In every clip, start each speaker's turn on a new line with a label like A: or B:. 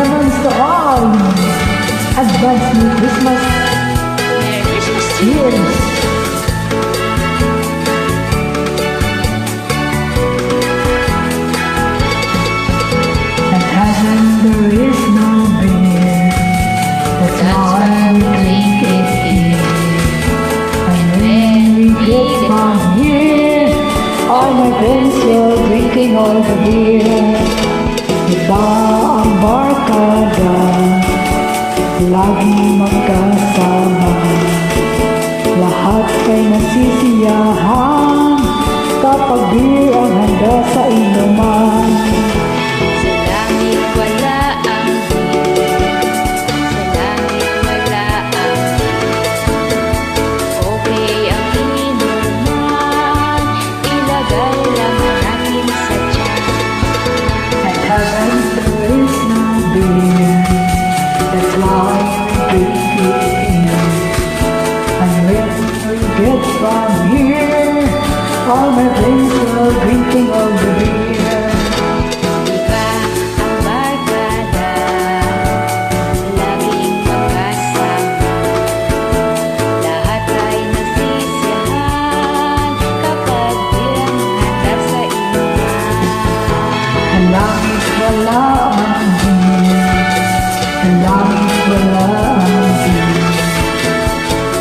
A: lemons to all. Advance Merry Christmas.
B: Merry Christmas to you.
A: Cheers. At heaven there is no beer. That's why we drink it here. And when we get from here, all my friends are drinking all the beer. Iba ang barkada, lagi magkasama. Lahat ay nasisiyahan kapag beer ang handa sa inuman.
B: Sa langit wala ang beer. Sa langit wala ang beer. Okay ang inuman. Ilagay lamang natin sa tiyan.
A: At heaven there is no beer. That's why we drink it here. And when we get from here, all my friends are drinking all the beer.
B: Iba ang barkada, laging magkasama. Lahat ay nasisiyahan kapag bilang handa sa inuman.
A: Ang langit wala ang beer. Ang langit wala ang beer.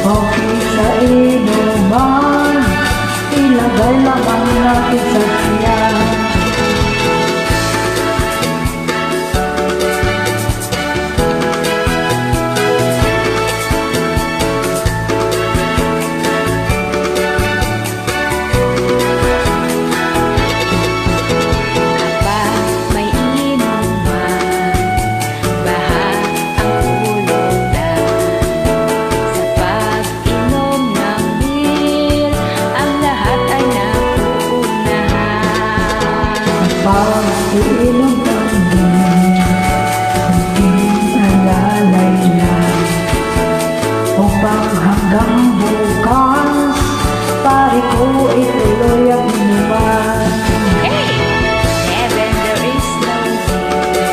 A: Okay sa inuman, ilagay lamang natin sa tiyan.
B: Kapag may inuman, baha ang ulutan. Sa pag-inom ng beer, ang lahat ay napupunahan.
A: Pag iinom ng beer, hindi alalay lang. Upang hanggang bukas, pare ko ituloy ang inuman.
B: Hey! Heaven there is no beer.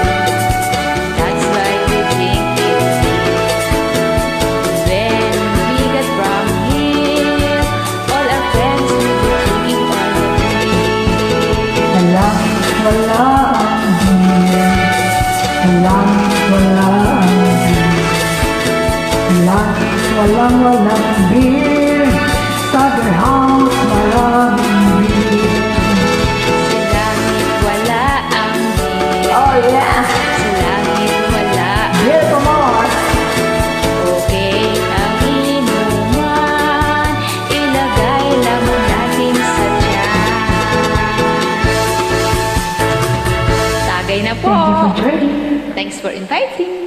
B: That's why we drink it here. When we get from here, all our friends will be drinking all the beer.
A: Ang langit wala ang beer. Ang langit wala ang beer. Ang langit walang beer. Sa their house maraming beer.
B: Sa langit wala ang beer.
A: Oh yeah!
B: Sa langit wala ang
A: Beer to more!
B: okay ang inuman. Ilagay lamang natin sa tiyan. Tagay na po!
A: Thank you for joining.
B: Thanks for inviting.